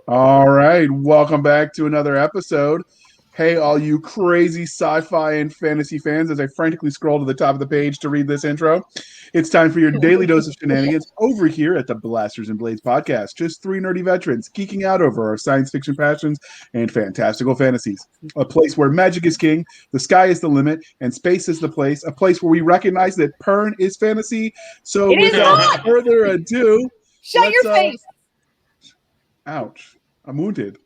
All right, welcome back to another episode. Hey, all you crazy sci-fi and fantasy fans, as I frantically scroll to the top of the page to read this intro, it's time for your daily dose of shenanigans over here at the Blasters and Blades podcast. Just three nerdy veterans geeking out over our science fiction passions and fantastical fantasies. A place where magic is king, the sky is the limit, and space is the place. A place where we recognize that Pern is fantasy. So It is without not! further ado, Shut your face! Ouch, I'm wounded.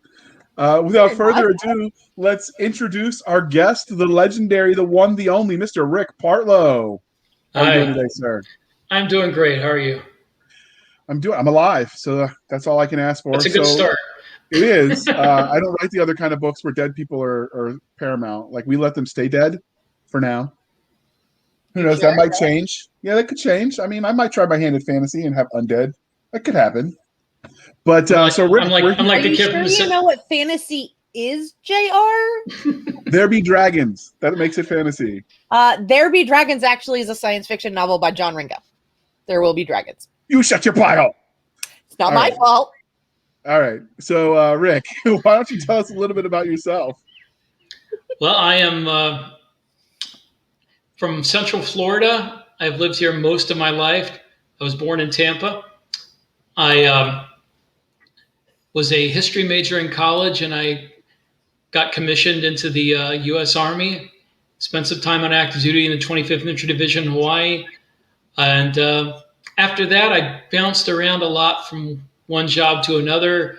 Without further ado, let's introduce our guest, the legendary, the one, the only, Mr. Rick Partlow. How are you doing today, sir? I'm doing great. How are you? I'm alive, so that's all I can ask for. That's a good start. It is. I don't write the other kind of books where dead people are paramount. Like, we let them stay dead for now. Who knows? That might change. Yeah, that could change. I mean, I might try my hand at fantasy and have undead. That could happen. But so Rick, I'm like the kid from the. You know what fantasy is, JR? There Be Dragons. That makes it fantasy. There Be Dragons actually is a science fiction novel by John Ringo. There will be dragons. You shut your pile. It's not my fault. All right. So, Rick, why don't you tell us a little bit about yourself? Well, I am from Central Florida. I've lived here most of my life. I was born in Tampa. I was a history major in college, and I got commissioned into the U.S. Army. Spent some time on active duty in the 25th Infantry Division in Hawaii. And after that, I bounced around a lot from one job to another,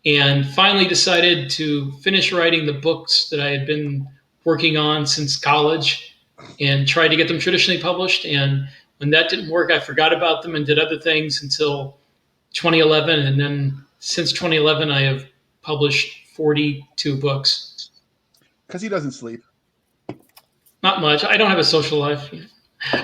and finally decided to finish writing the books that I had been working on since college and tried to get them traditionally published. And when that didn't work, I forgot about them and did other things until 2011. And then since 2011, I have published 42 books. Because he doesn't sleep. Not much. I don't have a social life.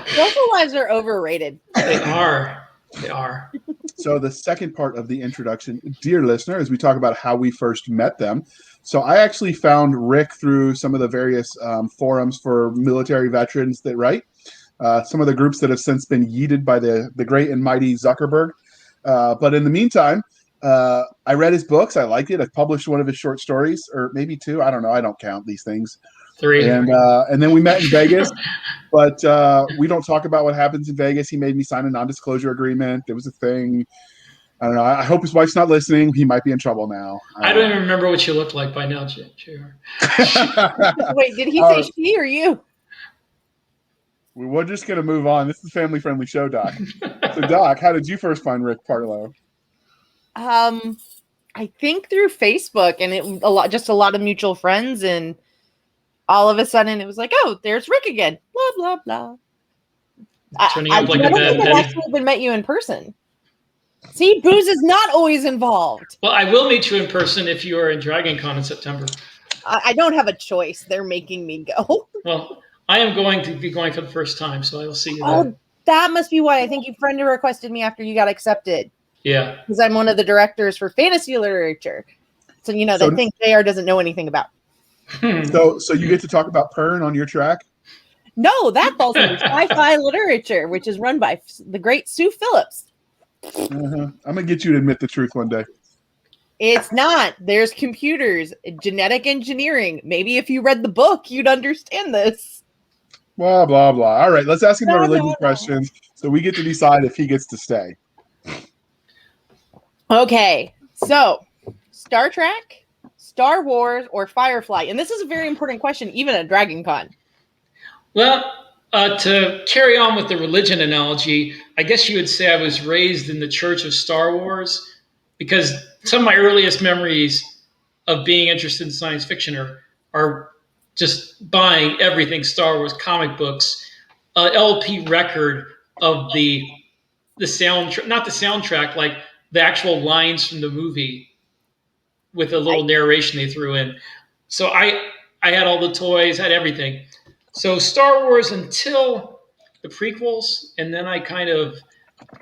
Social lives are overrated. They are. They are. So the second part of the introduction, dear listener, is we talk about how we first met them. So I actually found Rick through some of the various forums for military veterans that write. Some of the groups that have since been yeeted by the great and mighty Zuckerberg. But in the meantime, I read his books. I liked it. I published one of his short stories, or maybe two. I don't know. I don't count these things. 3. And then we met in Vegas, but we don't talk about what happens in Vegas. He made me sign a non-disclosure agreement. There was a thing. I don't know. I hope his wife's not listening. He might be in trouble now. I don't even remember what you looked like by now, JR. Wait, did he say she or you? We're just going to move on. This is a family-friendly show, Doc. So, Doc, how did you first find Rick Partlow? I think through Facebook, and a lot of mutual friends, and all of a sudden it was like, oh, there's Rick again. Blah blah blah. I don't think I've actually even met you in person. See, booze is not always involved. Well, I will meet you in person if you are in Dragon Con in September. I don't have a choice. They're making me go. Well, I am going to be going for the first time, so I will see you there. Oh, that must be why I think you friend requested me after you got accepted. Yeah. Because I'm one of the directors for fantasy literature. So, they think JR doesn't know anything about. So you get to talk about Pern on your track? No, that falls under sci-fi literature, which is run by the great Sue Phillips. I'm going to get you to admit the truth one day. It's not. There's computers, genetic engineering. Maybe if you read the book, you'd understand this. Blah, blah, blah. All right, let's ask him the religion questions so we get to decide if he gets to stay. Okay, so Star Trek, Star Wars, or Firefly? And this is a very important question, even at Dragon Con. Well, to carry on with the religion analogy, I guess you would say I was raised in the Church of Star Wars, because some of my earliest memories of being interested in science fiction are just buying everything Star Wars, comic books, LP record of the soundtrack, not the soundtrack, like the actual lines from the movie with a little narration they threw in. So I had all the toys, had everything. So Star Wars until the prequels, and then I kind of,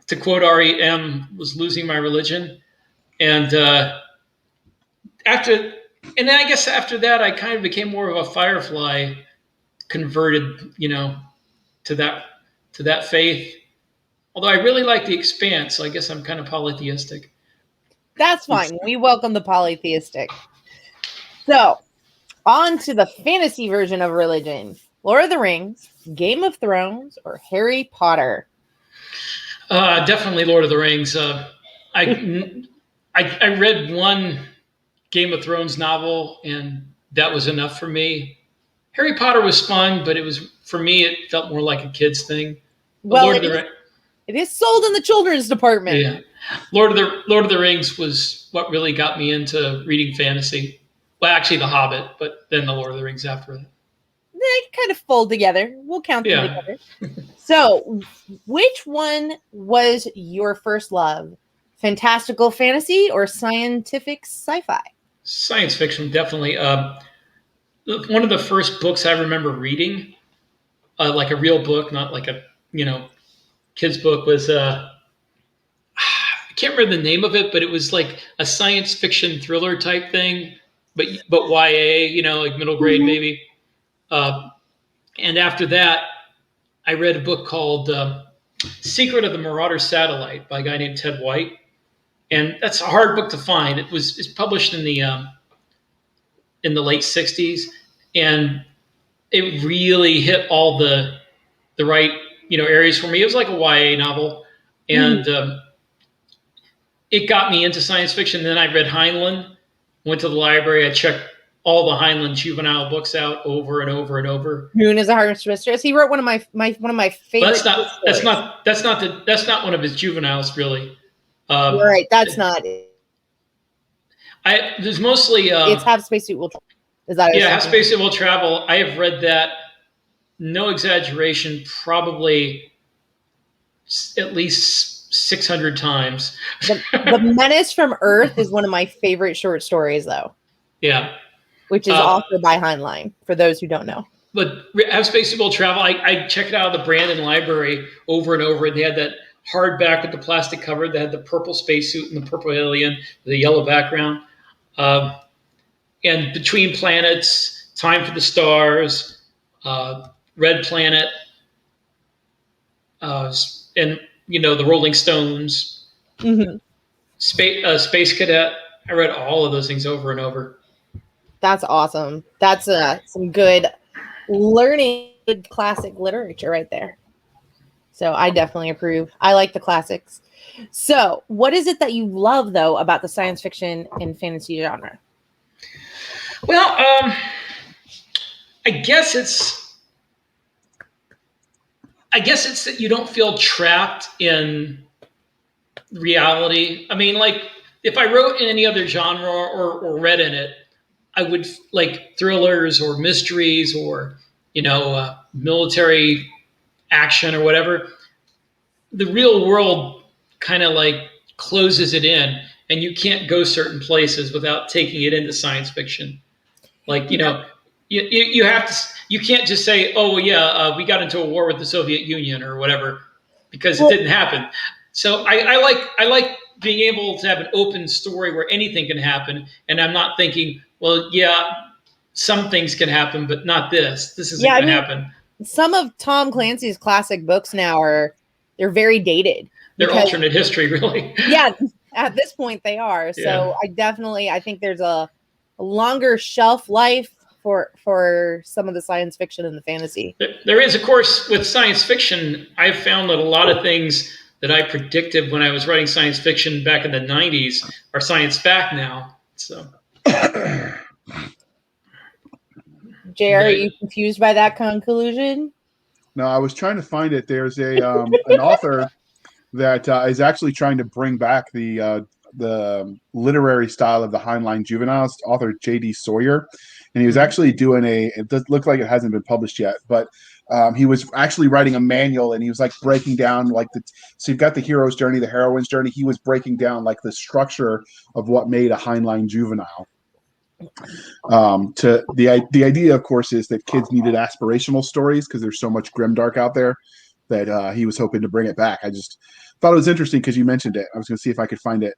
to quote REM, was losing my religion. And then I guess after that, I kind of became more of a Firefly converted, to that faith. Although I really like The Expanse, so I guess I'm kind of polytheistic. That's fine. We welcome the polytheistic. So, on to the fantasy version of religion. Lord of the Rings, Game of Thrones, or Harry Potter? Definitely Lord of the Rings. I read one Game of Thrones novel, and that was enough for me. Harry Potter was fun, but for me, it felt more like a kid's thing. Well, it is sold in the children's department. Yeah, Lord of the Rings was what really got me into reading fantasy. Well, actually, The Hobbit, but then the Lord of the Rings after that. They kind of fold together. We'll count them together. So, which one was your first love? Fantastical fantasy or scientific sci-fi? Science fiction, definitely. One of the first books I remember reading, like a real book, not like a kid's book, was I can't remember the name of it, but it was like a science fiction thriller type thing, but YA, like middle grade maybe. And after that, I read a book called Secret of the Marauder Satellite by a guy named Ted White, and that's a hard book to find. It's published in the late '60s, and it really hit all the right areas for me. It was like a YA novel, and it got me into science fiction. Then I read Heinlein, went to the library, I checked all the Heinlein juvenile books out over and over and over. Moon is a Harvest Mistress. He wrote one of my favorite. Well, that's not one of his juveniles, really. Right, that's not. There's mostly it's Have Spacesuit Will Travel. Is that Have Spacesuit Will Travel? I have read that. No exaggeration, probably at least 600 times. The Menace from Earth is one of my favorite short stories, though. Yeah. Which is also by Heinlein, for those who don't know. But Have Spacesuit Will Travel, I checked it out of the Brandon Library over and over, and they had that hardback with the plastic cover that had the purple spacesuit and the purple alien with a yellow background. And Between Planets, Time for the Stars, Red Planet, and the Rolling Stones, Space Cadet. I read all of those things over and over. That's awesome. That's some good learning, good classic literature right there. So I definitely approve. I like the classics. So what is it that you love, though, about the science fiction and fantasy genre? Well, I guess it's that you don't feel trapped in reality. I mean, like, if I wrote in any other genre or read in it, I would like thrillers or mysteries or, military action or whatever. The real world kind of like closes it in, and you can't go certain places without taking it into science fiction. Like, you have to, you can't just say, oh yeah, we got into a war with the Soviet Union or whatever, because it didn't happen. So I like being able to have an open story where anything can happen, and I'm not thinking, well, yeah, some things can happen, but not this. This isn't going to happen. Some of Tom Clancy's classic books now they're very dated. They're alternate history, really. Yeah, at this point they are. So I think there's a longer shelf life for some of the science fiction and the fantasy. There is, of course, with science fiction, I've found that a lot of things that I predicted when I was writing science fiction back in the 90s are science fact now. So, JR, are you confused by that conclusion? No, I was trying to find it. There's an author that is actually trying to bring back the literary style of the Heinlein juveniles, author J.D. Sawyer. And he was actually doing it does look like it hasn't been published yet, but he was actually writing a manual, and he was like breaking down so you've got the hero's journey, the heroine's journey. He was breaking down like the structure of what made a Heinlein juvenile. To the idea, of course, is that kids needed aspirational stories because there's so much grimdark out there that he was hoping to bring it back. I just thought it was interesting because you mentioned it. I was going to see if I could find it.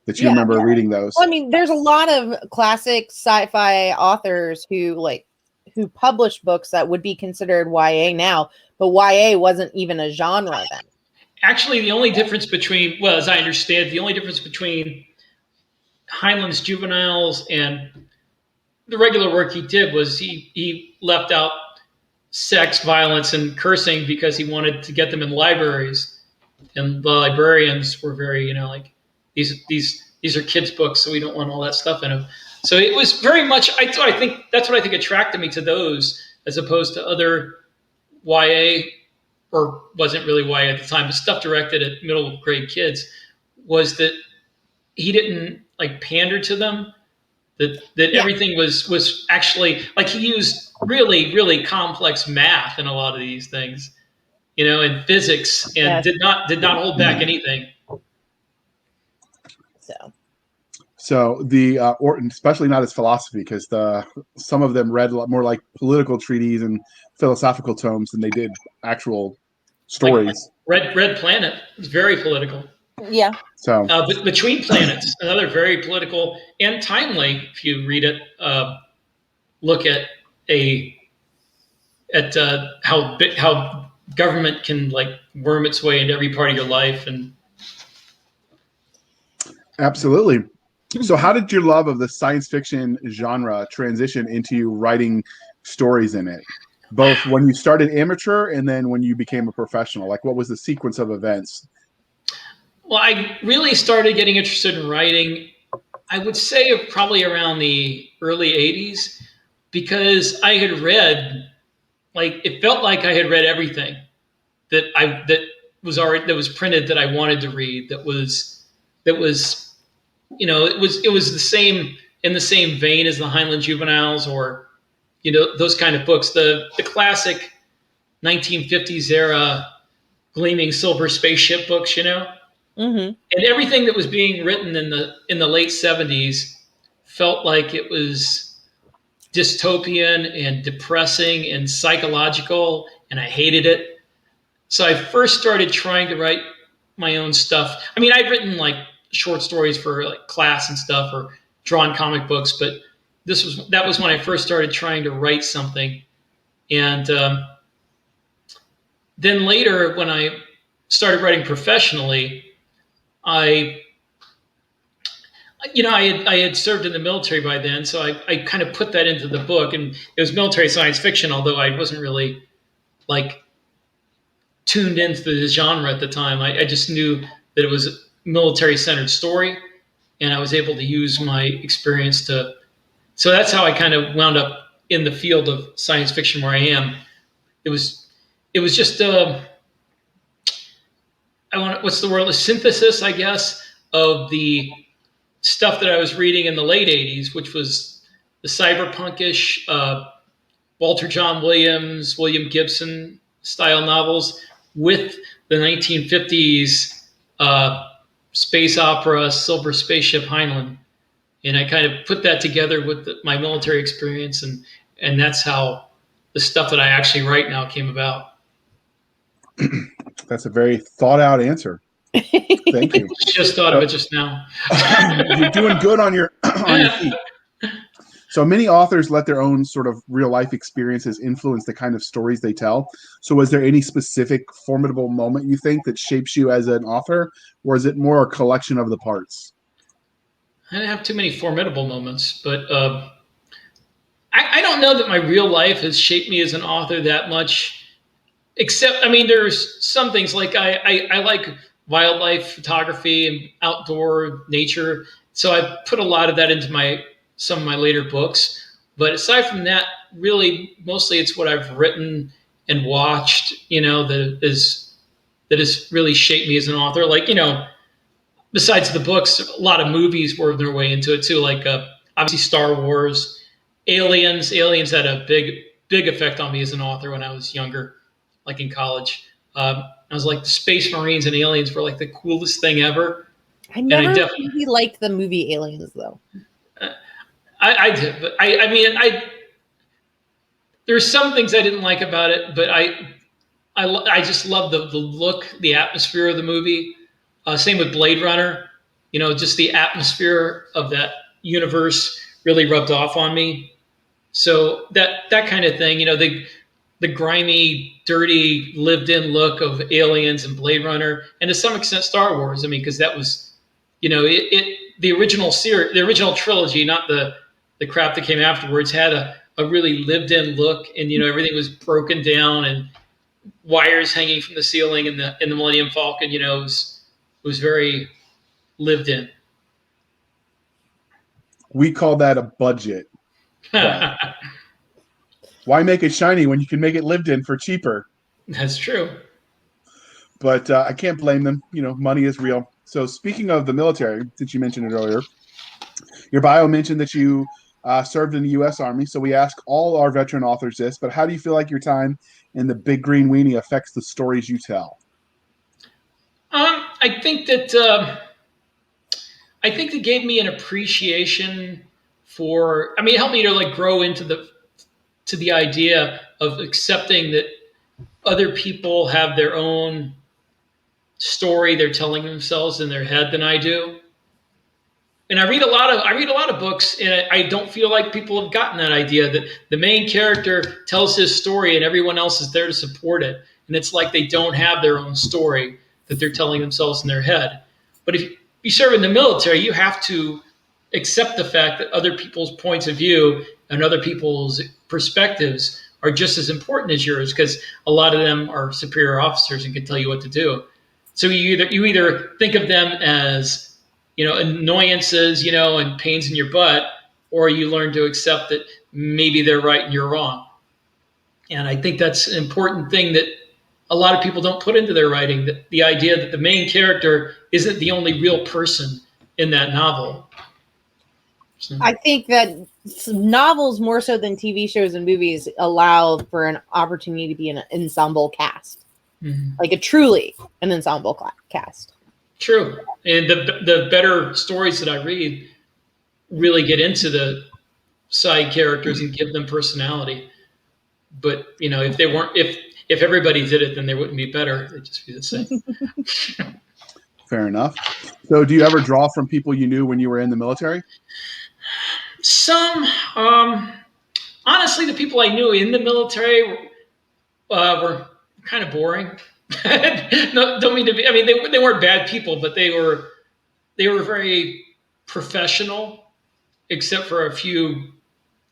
That you remember reading those. Well, I mean, there's a lot of classic sci-fi authors who published books that would be considered YA now, but YA wasn't even a genre then. Actually, the only difference between, well, as I understand, the only difference between Heinlein's Juveniles and the regular work he did was he left out sex, violence, and cursing because he wanted to get them in libraries. And the librarians were very, like these are kids' books, so we don't want all that stuff in them. So it was very much. I think that's what I think attracted me to those, as opposed to other YA, or wasn't really YA at the time, but stuff directed at middle grade kids, was that he didn't like pander to them. That everything was actually like he used really, really complex math in a lot of these things, and physics, and did not hold back anything. So the Orton, especially not his philosophy, because some of them read a lot more like political treatises and philosophical tomes than they did actual stories. Like Red Planet is very political. Yeah. So Between Planets, another very political and timely. If you read it, look at how government can like worm its way into every part of your life. And absolutely. So how did your love of the science fiction genre transition into you writing stories in it, both when you started amateur and then when you became a professional? Like, what was the sequence of events? Well, I really started getting interested in writing, I would say probably around the early 80s, because I had read, like, it felt like I had read everything that was printed that I wanted to read, that was it was the same, in the same vein as the Heinlein Juveniles, or those kind of books, the classic 1950s era gleaming silver spaceship books, Mm-hmm. and everything that was being written in the late 70s felt like it was dystopian and depressing and psychological, and I hated it. So I first started trying to write my own stuff. I mean, I'd written like short stories for like class and stuff, or drawn comic books, but that was when I first started trying to write something. And then later, when I started writing professionally, I had served in the military by then, so I kind of put that into the book, and it was military science fiction, although I wasn't really like tuned into the genre at the time. I just knew that it was a military-centered story, and I was able to use my experience to. So that's how I kind of wound up in the field of science fiction where I am. It was just what's the word? A synthesis, I guess, of the stuff that I was reading in the late 80s, which was the cyberpunkish Walter John Williams, William Gibson style novels, with the 1950s space opera Silver Spaceship Heinlein. And I kind of put that together with my military experience, and that's how the stuff that I actually write now came about. That's a very thought out answer. Thank you. Just thought of it just now. You're doing good on your feet. So many authors let their own sort of real life experiences influence the kind of stories they tell. So was there any specific formidable moment you think that shapes you as an author, or is it more a collection of the parts? I didn't have too many formidable moments, but I don't know that my real life has shaped me as an author that much. Except, I mean, there's some things like I like wildlife photography and outdoor nature, so I put a lot of that into some of my later books. But aside from that, really, mostly it's what I've written and watched, that has really shaped me as an author. Like, besides the books, a lot of movies worked their way into it too. Like obviously Star Wars, Aliens. Aliens had a big effect on me as an author when I was younger, like in college. I was like, the Space Marines and Aliens were like the coolest thing ever. I never really liked the movie Aliens, though. I did, but I mean, there's some things I didn't like about it, but I just love the look, the atmosphere of the movie. Same with Blade Runner. Just the atmosphere of that universe really rubbed off on me. So that kind of thing, the grimy, dirty, lived-in look of Aliens and Blade Runner, and to some extent Star Wars. I mean, because that was, it the original series, the original trilogy, not the crap that came afterwards, had a really lived-in look, and everything was broken down and wires hanging from the ceiling, and the Millennium Falcon, was very lived in. We call that a budget. But why make it shiny when you can make it lived in for cheaper? That's true. But I can't blame them. Money is real. So speaking of the military, since you mentioned it earlier, your bio mentioned that you served in the U.S. Army. So we ask all our veteran authors this, but how do you feel like your time in the Big Green Weenie affects the stories you tell? I think that it gave me an appreciation for. I mean, it helped me to grow into the idea of accepting that other people have their own story they're telling themselves in their head than I do. And I read a lot of books, and I don't feel like people have gotten that idea that the main character tells his story and everyone else is there to support it. And it's like they don't have their own story that they're telling themselves in their head. But if you serve in the military, you have to accept the fact that other people's points of view and other people's perspectives are just as important as yours, because a lot of them are superior officers and can tell you what to do. So you either think of them as annoyances, and pains in your butt, or you learn to accept that maybe they're right and you're wrong. And I think that's an important thing that a lot of people don't put into their writing, that the idea that the main character isn't the only real person in that novel. So. I think that novels, more so than TV shows and movies, allow for an opportunity to be an ensemble cast. Mm-hmm. Like an ensemble cast. True. And the better stories that I read really get into the side characters and give them personality. But, if they weren't, if everybody did it, then they wouldn't be better. They'd just be the same. Fair enough. So do you ever draw from people you knew when you were in the military? Some. Honestly, the people I knew in the military were kind of boring. No, don't mean to be. I mean, they weren't bad people, but they were very professional, except for a few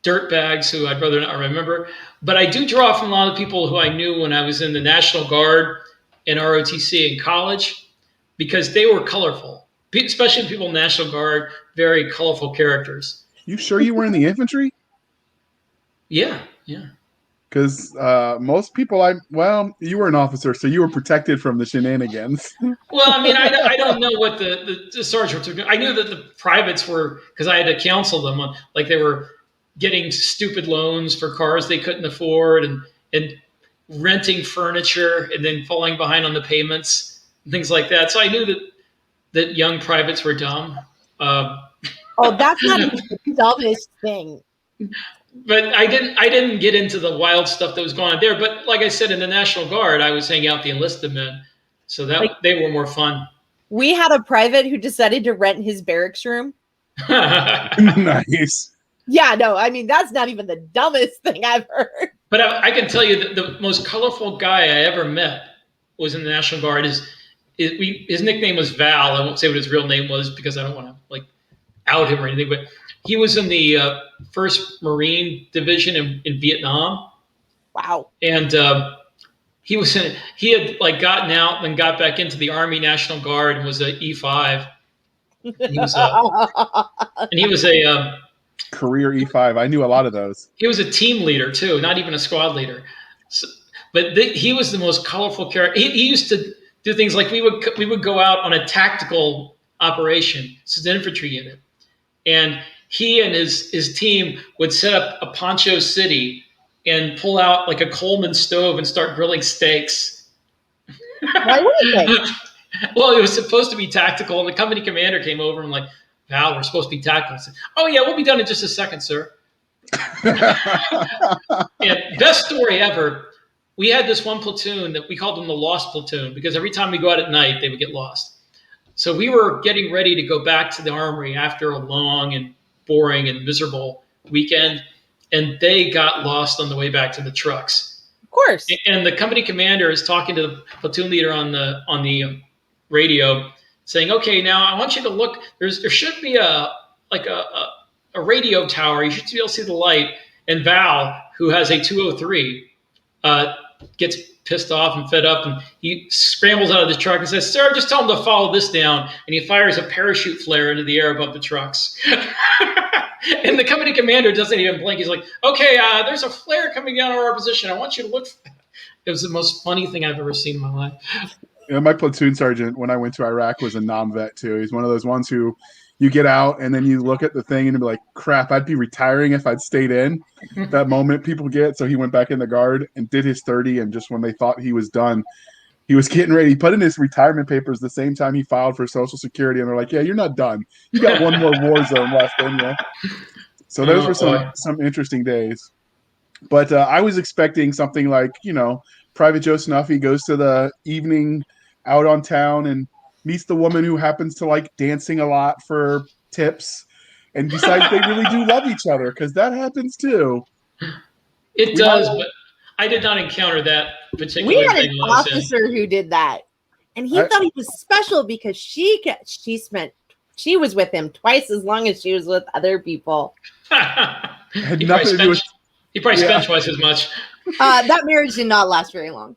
dirtbags who I'd rather not remember. But I do draw from a lot of people who I knew when I was in the National Guard and ROTC in college, because they were colorful, especially the people in the National Guard, very colorful characters. You sure you were in the infantry? Yeah. Because most people, you were an officer, so you were protected from the shenanigans. Well, I mean, I don't know what the sergeants were doing. I knew that the privates were, because I had to counsel them on, like, they were getting stupid loans for cars they couldn't afford, and renting furniture and then falling behind on the payments and things like that. So I knew that young privates were dumb. That's not the dumbest thing. But I didn't get into the wild stuff that was going on there. But like I said, in the National Guard, I was hanging out with the enlisted men, so that they were more fun. We had a private who decided to rent his barracks room. Nice. Yeah, no, I mean, that's not even the dumbest thing I've heard. But I can tell you that the most colorful guy I ever met was in the National Guard. His nickname was Val. I won't say what his real name was because I don't want to out him or anything. But he was in the 1st Marine Division in Vietnam. Wow. And he had gotten out and got back into the Army National Guard and was an E5. And he was a career E5. I knew a lot of those. He was a team leader too, not even a squad leader. So, but he was the most colorful character. He used to do things like we would go out on a tactical operation. This is an infantry unit, and he and his team would set up a Poncho City and pull out like a Coleman stove and start grilling steaks. Why would they? Well, it was supposed to be tactical, and the company commander came over and like, Val, we're supposed to be tactical. I said, oh yeah, we'll be done in just a second, sir. And best story ever. We had this one platoon that we called them the Lost Platoon, because every time we go out at night, they would get lost. So we were getting ready to go back to the armory after a long and boring and miserable weekend, and they got lost on the way back to the trucks. Of course. And the company commander is talking to the platoon leader on the radio, saying, "Okay, now I want you to look. There should be a radio tower. You should be able to see the light." And Val, who has a 203, gets pissed off and fed up, and he scrambles out of the truck and says, "Sir, just tell him to follow this down." And he fires a parachute flare into the air above the trucks. And the company commander doesn't even blink. He's like, "Okay, there's a flare coming down our position. I want you to look." It was the most funny thing I've ever seen in my life. Yeah, my platoon sergeant when I went to Iraq was a non-vet too. He's one of those ones who you get out and then you look at the thing and be like, crap, I'd be retiring if I'd stayed in. That moment people get. So he went back in the guard and did his 30. And just when they thought he was done, he was getting ready. He put in his retirement papers the same time he filed for Social Security. And they're like, yeah, you're not done. You got one more war zone left in you. So those were some interesting days. But I was expecting something like, Private Joe Snuffy goes to the evening out on town and meets the woman who happens to like dancing a lot for tips and decides they really do love each other, because that happens too. It does, but I did not encounter that particular thing. We had an officer who did that, and he thought he was special because she was with him twice as long as she was with other people. Had nothing to do with. He probably spent twice as much. That marriage did not last very long.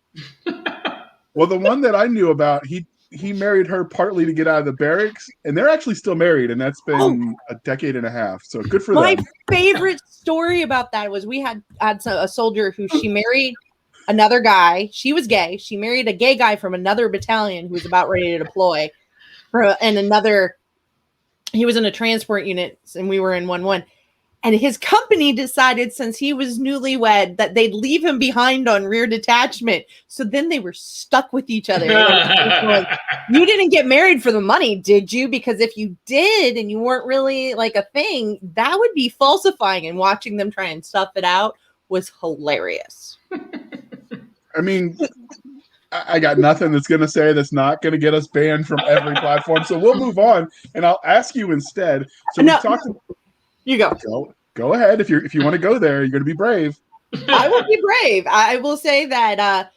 Well, the one that I knew about, he married her partly to get out of the barracks, and they're actually still married, and that's been a decade and a half. So good for them. My favorite story about that was we had a soldier who she married another guy. She was gay. She married a gay guy from another battalion who was about ready to deploy. He was in a transport unit, and we were in 1-1. And his company decided, since he was newlywed, that they'd leave him behind on rear detachment. So then they were stuck with each other. Like, you didn't get married for the money, did you? Because if you did and you weren't really like a thing, that would be falsifying. And watching them try and stuff it out was hilarious. I mean, I got nothing that's going to say that's not going to get us banned from every platform. So we'll move on, and I'll ask you instead. So we talked. You go. Go ahead. If you want to go there, you're going to be brave. I will be brave. I will say that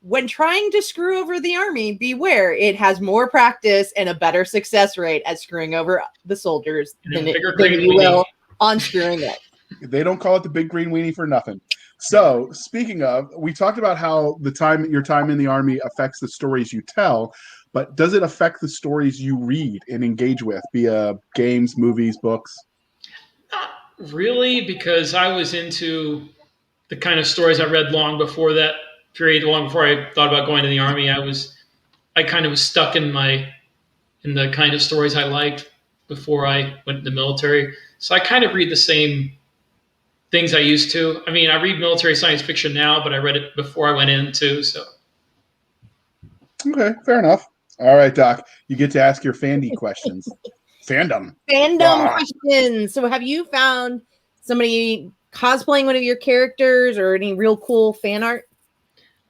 when trying to screw over the Army, beware. It has more practice and a better success rate at screwing over the soldiers than you will on screwing it. They don't call it the big green weenie for nothing. So, speaking of, we talked about how your time in the Army affects the stories you tell, but does it affect the stories you read and engage with via games, movies, books? Not really, because I was into the kind of stories I read long before that period, long before I thought about going to the Army. I kind of was stuck in the kind of stories I liked before I went to the military. So I kind of read the same things I used to. I mean, I read military science fiction now, but I read it before I went in too. So. Okay, fair enough. All right, Doc, you get to ask your Fandy questions. Fandom questions. So have you found somebody cosplaying one of your characters or any real cool fan art?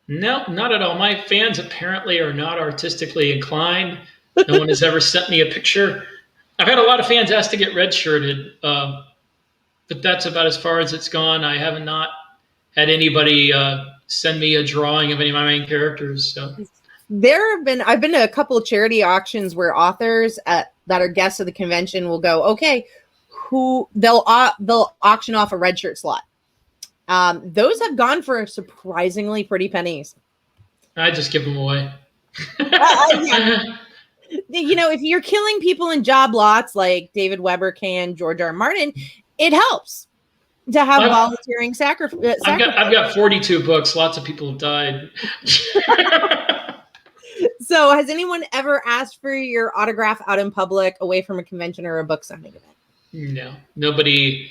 No, not at all. My fans apparently are not artistically inclined. No one has ever sent me a picture. I've had a lot of fans ask to get red-shirted, but that's about as far as it's gone. I have not had anybody send me a drawing of any of my main characters. So. I've been to a couple of charity auctions where authors that are guests of the convention will go, okay, they'll auction off a red shirt slot. Those have gone for surprisingly pretty pennies. I just give them away. Yeah. If you're killing people in job lots like David Weber can, George R. R. Martin, it helps to have volunteering sacrifice. I've got 42 books. Lots of people have died. So has anyone ever asked for your autograph out in public, away from a convention or a book signing event? No. Nobody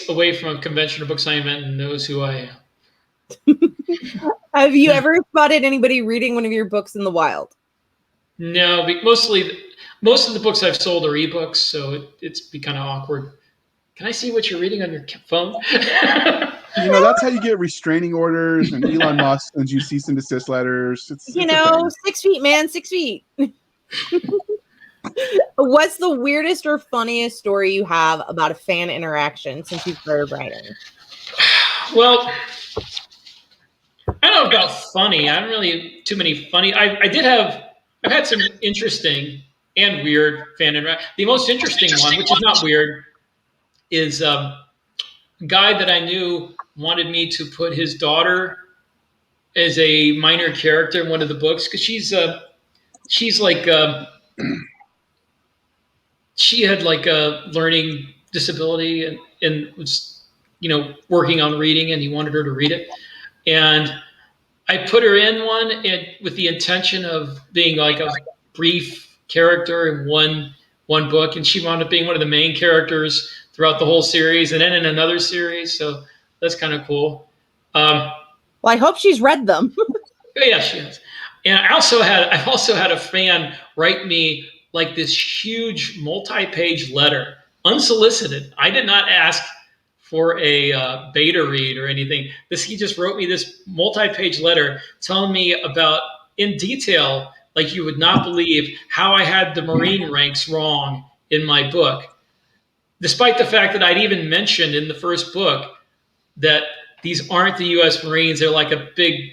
away from a convention or book signing event knows who I am. Have you ever spotted anybody reading one of your books in the wild? No, most of the books I've sold are ebooks, so it's be kind of awkward. Can I see what you're reading on your phone? That's how you get restraining orders, and Elon Musk sends you cease and desist letters. It's 6 feet, man, 6 feet. What's the weirdest or funniest story you have about a fan interaction since you started writing? Well, I don't know about funny. I don't really too many funny. I I've had some interesting and weird fan interaction. The most interesting one, which is not weird, is a guy that I knew wanted me to put his daughter as a minor character in one of the books because she's like she had like a learning disability and was working on reading, and he wanted her to read it, and I put her in one with the intention of being like a brief character in one book, and she wound up being one of the main characters throughout the whole series, and then in another series. So that's kind of cool. Well, I hope she's read them. Yeah, she has. And I've also had a fan write me like this huge multi-page letter, unsolicited. I did not ask for a beta read or anything. He just wrote me this multi-page letter telling me about in detail, like you would not believe, how I had the Marine ranks wrong in my book, despite the fact that I'd even mentioned in the first book that these aren't the U.S. Marines. They're like a big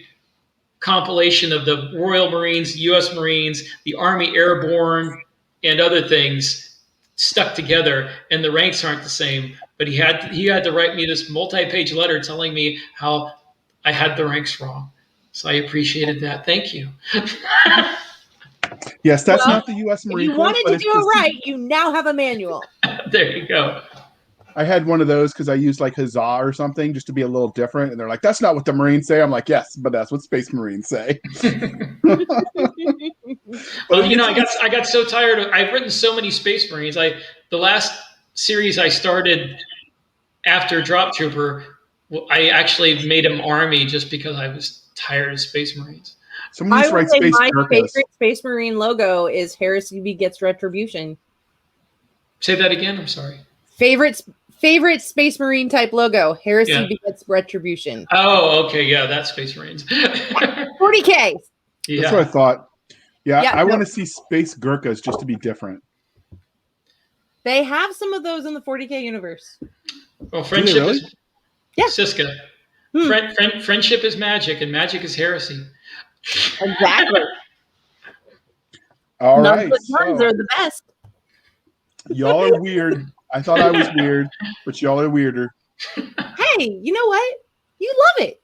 compilation of the Royal Marines, U.S. Marines, the Army Airborne, and other things stuck together, and the ranks aren't the same. But he had to write me this multi-page letter telling me how I had the ranks wrong. So I appreciated that. Thank you. Yes, that's not the U.S. Marine Corps. If you wanted to do it right, you now have a manual. There you go. I had one of those because I used like Huzzah or something just to be a little different. And they're like, that's not what the Marines say. I'm like, yes, but that's what Space Marines say. Well, I got so tired of, I've written so many Space Marines. The last series I started after Drop Trooper, I actually made him Army just because I was tired of Space Marines. I would say my favorite Space Marine logo is Heresy Begets Retribution. Say that again. I'm sorry. Favorite Space Marine type logo, Heresy Begets Retribution. Oh, okay. Yeah, that's Space Marines. 40K. Yeah. That's what I thought. Yeah, I want to see Space Gurkhas just to be different. They have some of those in the 40K universe. Well, friendship is Cisca. Hmm. Friendship is magic, and magic is heresy. Exactly. All right. Ones are the best. Y'all are weird. I thought I was weird, but y'all are weirder. Hey, you know what? You love it.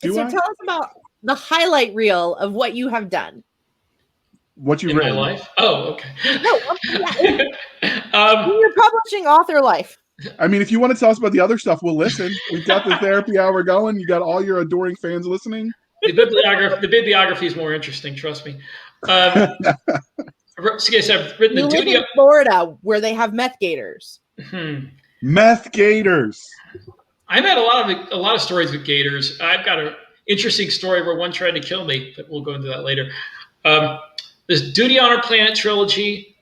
Tell us about the highlight reel of what you have done. What you've written. In my life? Oh, okay. No, you're publishing author life. I mean, if you want to tell us about the other stuff, we'll listen. We've got the therapy hour going. You got all your adoring fans listening. The bibliography is more interesting. Trust me. I've written you live in Florida, where they have meth gators. Meth gators. I've had a lot of stories with gators. I've got an interesting story where one tried to kill me, but we'll go into that later. There's Duty on Our Planet trilogy,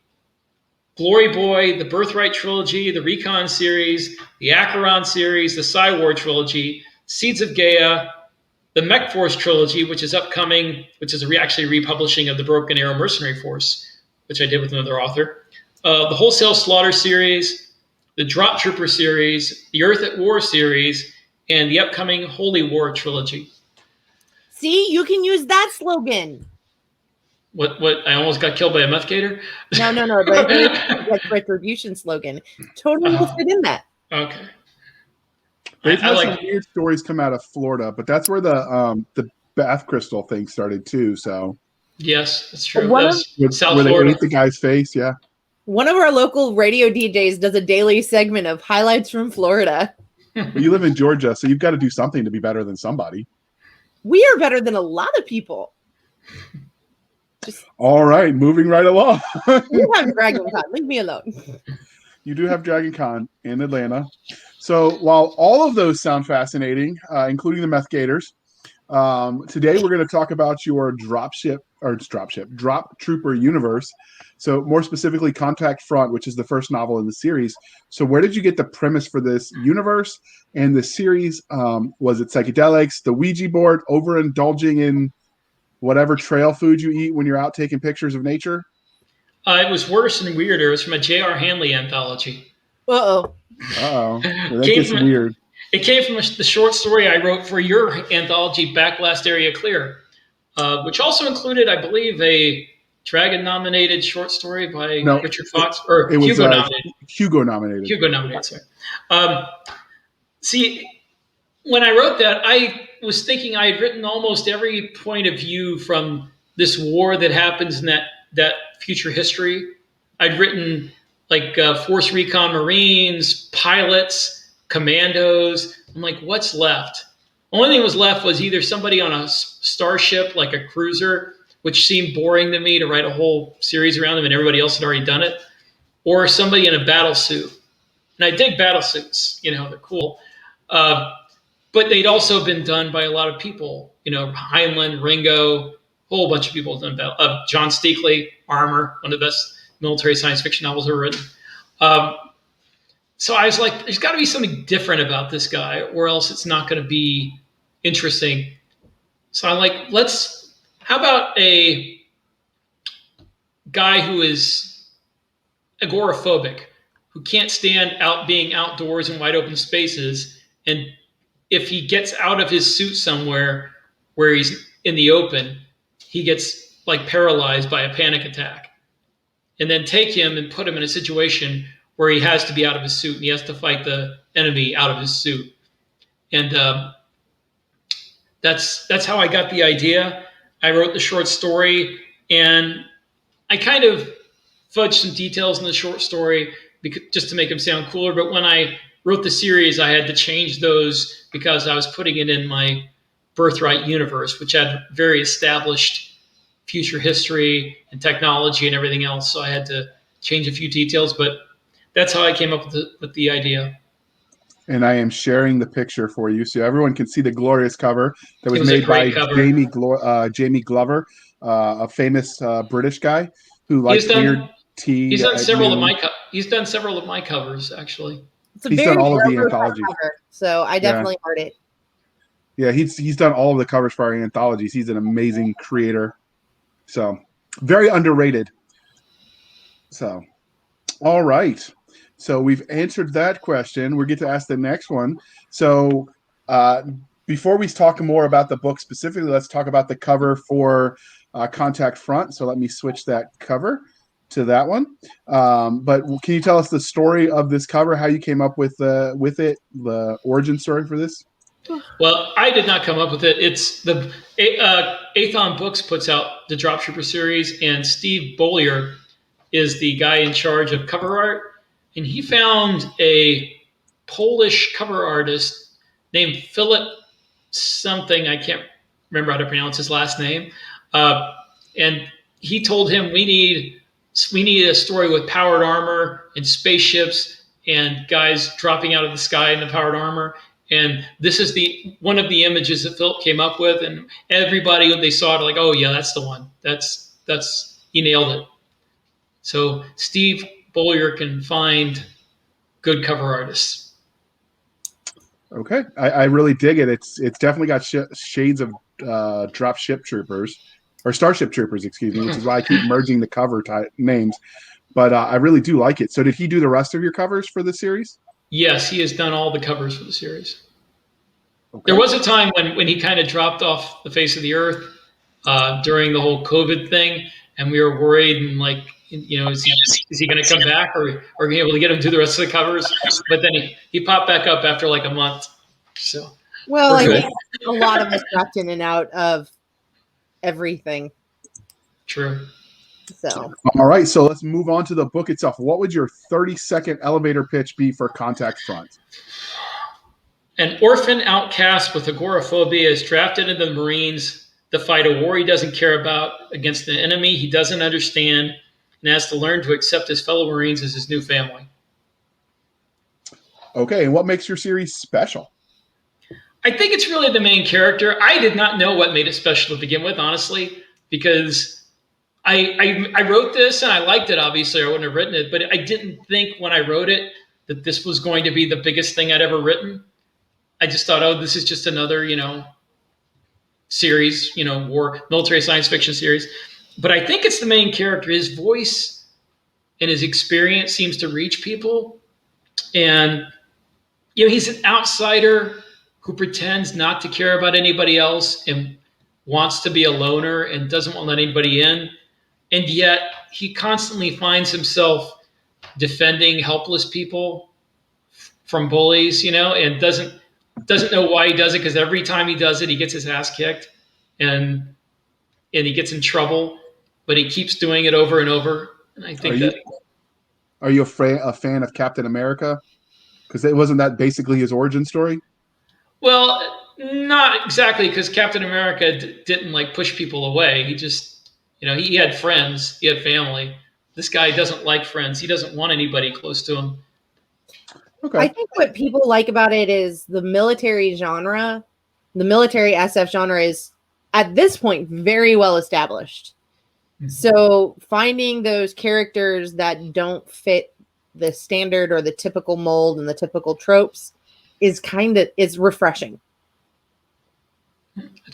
Glory Boy, the Birthright trilogy, the Recon series, the Acheron series, the Psy-War trilogy, Seeds of Gaia, the Mech Force trilogy, which is upcoming, which is actually republishing of the Broken Arrow Mercenary Force, which I did with another author, the Wholesale Slaughter series, the Drop Trooper series, the Earth at War series, and the upcoming Holy War trilogy. See, you can use that slogan. What? I almost got killed by a meth gator? No. The like retribution slogan. Totally will fit in that. Okay. They've had some weird stories come out of Florida, but that's where the bath crystal thing started too. So yes, that's true. South Florida. They ate the guy's face. Yeah. One of our local radio DJs does a daily segment of highlights from Florida. Well, you live in Georgia, so you've got to do something to be better than somebody. We are better than a lot of people. All right, moving right along. You have Dragon Con. Leave me alone. You do have Dragon Con in Atlanta. So while all of those sound fascinating, including the meth gators, today we're going to talk about your Drop Trooper universe. So more specifically, Contact Front, which is the first novel in the series. So where did you get the premise for this universe and the series? Was it psychedelics, the Ouija board, overindulging in whatever trail food you eat when you're out taking pictures of nature? It was worse and weirder. It was from a J.R. Handley anthology. Uh-oh. Well, that gets weird. It came from the short story I wrote for your anthology, Backlast Area Clear. which also included, I believe, a Dragon-nominated short story by Richard Fox, it was Hugo-nominated. Hugo-nominated. Hugo-nominated, sorry. See, when I wrote that, I was thinking I had written almost every point of view from this war that happens in that future history. I'd written like Force Recon Marines, pilots, commandos. I'm like, what's left? Only thing was left was either somebody on a starship, like a cruiser, which seemed boring to me to write a whole series around them and everybody else had already done it, or somebody in a battle suit. And I dig battle suits, they're cool. But they'd also been done by a lot of people, Heinlein, Ringo, a whole bunch of people have done battle. John Steakley, Armor, one of the best military science fiction novels ever written. So I was like, there's got to be something different about this guy, or else it's not going to be interesting. So I'm like, how about a guy who is agoraphobic, who can't stand being outdoors in wide open spaces, and if he gets out of his suit somewhere where he's in the open, he gets like paralyzed by a panic attack. And then take him and put him in a situation where he has to be out of his suit and he has to fight the enemy out of his suit. And that's how I got the idea. I wrote the short story, and I kind of fudged some details in the short story just to make him sound cooler. But when I wrote the series, I had to change those because I was putting it in my Birthright universe, which had very established future history and technology and everything else. So I had to change a few details, but that's how I came up with the idea. And I am sharing the picture for you so everyone can see the glorious cover that was made by Jamie Glover, a famous British guy who likes weird tea. He's done several of my covers, actually. He's done all of the anthologies, so I definitely heard it. Yeah, he's done all of the covers for our anthologies. He's an amazing creator, so very underrated. So, all right. So we've answered that question. We get to ask the next one. So before we talk more about the book specifically, let's talk about the cover for Contact Front. So let me switch that cover to that one. But can you tell us the story of this cover, how you came up with it, the origin story for this? Well, I did not come up with it. It's the Athon Books puts out the Dropshipper series, and Steve Bollier is the guy in charge of cover art. And he found a Polish cover artist named Philip something. I can't remember how to pronounce his last name. And he told him, we need a story with powered armor and spaceships and guys dropping out of the sky in the powered armor. And this is one of the images that Philip came up with. And everybody, when they saw it, like, oh yeah, that's the one. He nailed it. So Steve Bollier can find good cover artists. Okay, I really dig it. It's definitely got shades of Dropship Troopers or Starship Troopers, excuse me, which is why I keep merging the cover names. But I really do like it. So did he do the rest of your covers for the series? Yes, he has done all the covers for the series. Okay. There was a time when he kind of dropped off the face of the earth during the whole COVID thing, and we were worried and like, is he going to come back, or are we able to get him to the rest of the covers? But then he popped back up after like a month. So I think a lot of us dropped in and out of everything. True. So all right, so let's move on to the book itself. What would your 30-second elevator pitch be for Contact Front? An orphan outcast with agoraphobia is drafted into the Marines to fight a war he doesn't care about against an enemy he doesn't understand, and has to learn to accept his fellow Marines as his new family. Okay, and what makes your series special? I think it's really the main character. I did not know what made it special to begin with, honestly, because I wrote this and I liked it, obviously, or I wouldn't have written it, but I didn't think when I wrote it that this was going to be the biggest thing I'd ever written. I just thought, oh, this is just another, series, war, military science fiction series. But I think it's the main character. His voice and his experience seems to reach people. And, he's an outsider who pretends not to care about anybody else. And wants to be a loner and doesn't want to let anybody in. And yet he constantly finds himself defending helpless people from bullies, and doesn't know why he does it, because every time he does it, he gets his ass kicked and he gets in trouble, but he keeps doing it over and over. And I think are you a fan of Captain America? Because it wasn't that basically his origin story? Well, not exactly, because Captain America didn't like push people away. He just, he had friends, he had family. This guy doesn't like friends. He doesn't want anybody close to him. Okay. I think what people like about it is the military genre. The military SF genre is, at this point, very well established. Mm-hmm. So finding those characters that don't fit the standard or the typical mold and the typical tropes is refreshing.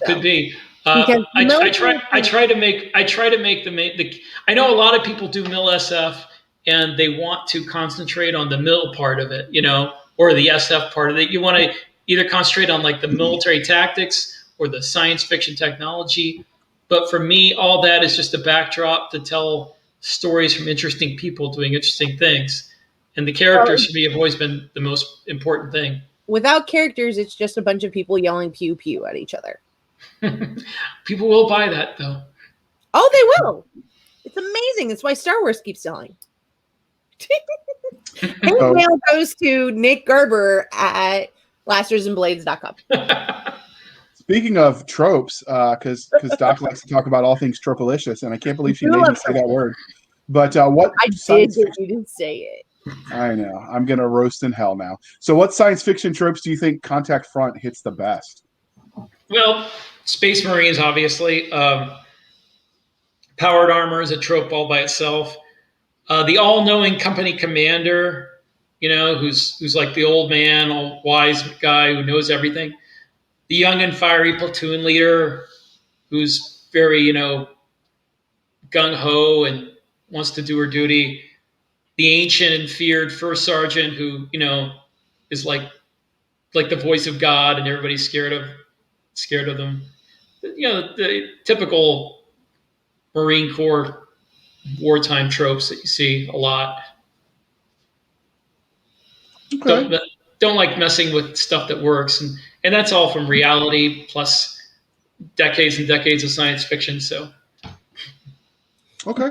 Could be. I try to make the. I know a lot of people do mil SF and they want to concentrate on the mil part of it, or the SF part of it. You want to either concentrate on like the military tactics or the science fiction technology. But for me, all that is just a backdrop to tell stories from interesting people doing interesting things. And the characters for me have always been the most important thing. Without characters, it's just a bunch of people yelling pew pew at each other. People will buy that, though. Oh, they will. It's amazing. That's why Star Wars keeps selling. Now goes to Nick Garber at lasersandblades.com. Speaking of tropes, because Doc likes to talk about all things tropalicious, and I can't believe she made me say that word. But what I did, you didn't say it. I know. I'm going to roast in hell now. So what science fiction tropes do you think Contact Front hits the best? Well, Space Marines, obviously. Powered armor is a trope all by itself. The all-knowing company commander, who's like the old man, all wise guy who knows everything. The young and fiery platoon leader who's very, gung-ho and wants to do her duty. The ancient and feared first sergeant who, is like the voice of God and everybody's scared of them. The typical Marine Corps wartime tropes that you see a lot. Okay. Don't like messing with stuff that works, and that's all from reality plus decades and decades of science fiction. So, okay.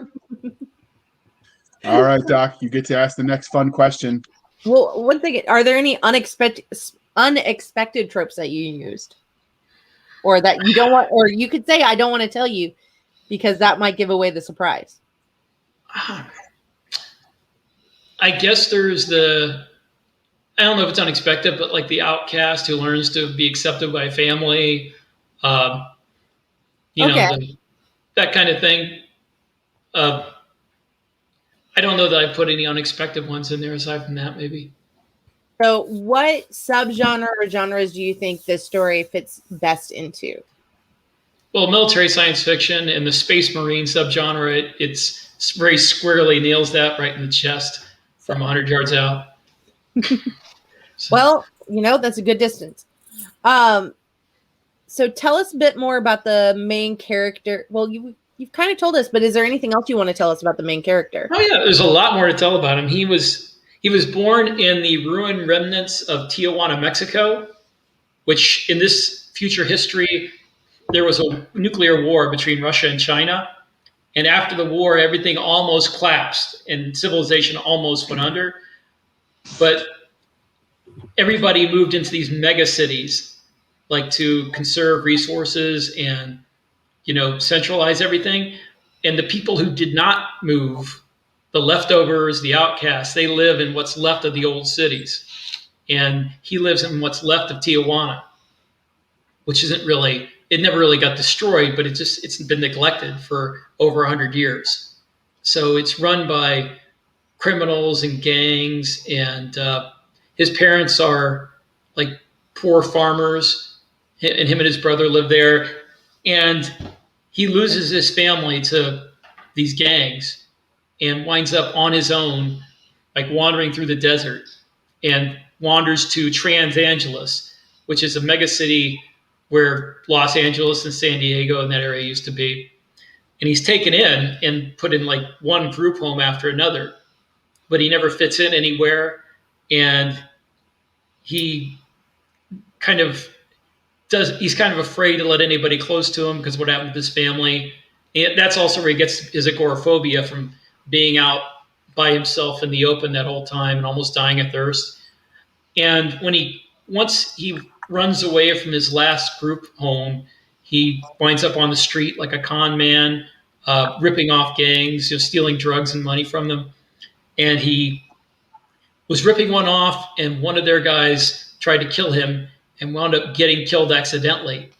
All right, Doc, you get to ask the next fun question. Well, one thing: are there any unexpected tropes that you used, or that you don't want, or you could say, "I don't want to tell you," because that might give away the surprise. I guess there's I don't know if it's unexpected, but like the outcast who learns to be accepted by family, that kind of thing. I don't know that I put any unexpected ones in there aside from that, maybe. So what subgenre or genres do you think this story fits best into? Well, military science fiction and the Space Marine subgenre, it's very squarely nails that right in the chest from 100 yards out. So. Well, that's a good distance. So tell us a bit more about the main character. Well, you've kind of told us, but is there anything else you want to tell us about the main character? Oh yeah, there's a lot more to tell about him. He was born in the ruined remnants of Tijuana, Mexico, which in this future history, there was a nuclear war between Russia and China. And after the war, everything almost collapsed and civilization almost went under. But everybody moved into these mega cities, like to conserve resources and, centralize everything. And the people who did not move, the leftovers, the outcasts, they live in what's left of the old cities. And he lives in what's left of Tijuana, which it never really got destroyed, but it's been neglected for over 100 years. So it's run by criminals and gangs, and his parents are like poor farmers, and him and his brother live there. And he loses his family to these gangs and winds up on his own, like wandering through the desert, and wanders to Los Angeles, which is a megacity where Los Angeles and San Diego and that area used to be. And he's taken in and put in like one group home after another, but he never fits in anywhere. And he kind of he's kind of afraid to let anybody close to him because what happened with his family. And that's also where he gets his agoraphobia from being out by himself in the open that whole time and almost dying of thirst. And once he runs away from his last group home, he winds up on the street like a con man, ripping off gangs, stealing drugs and money from them. And he was ripping one off, and one of their guys tried to kill him and wound up getting killed accidentally.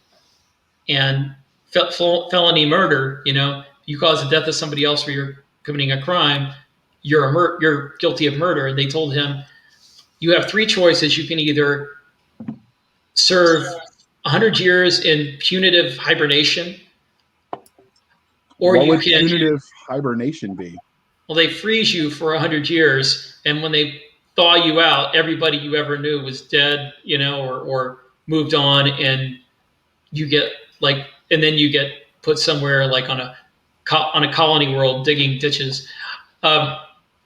And felony murder, you cause the death of somebody else where you're committing a crime, you're guilty of murder. And they told him, you have three choices. You can either serve 100 years in punitive hibernation, or what would punitive hibernation be? Well, they freeze you for 100 years, and when they thaw you out, everybody you ever knew was dead, or moved on, and you get and then you get put somewhere like on a colony world digging ditches. I've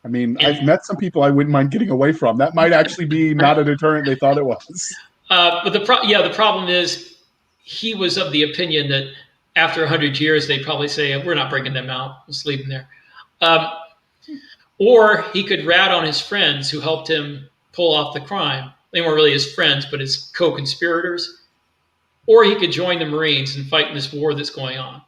met some people I wouldn't mind getting away from. That might actually be not a deterrent they thought it was. But the problem is he was of the opinion that after 100 years, they'd probably say, we're not bringing them out. Let's leave them there. Or he could rat on his friends who helped him pull off the crime. They weren't really his friends, but his co-conspirators. Or he could join the Marines and fight in this war that's going on.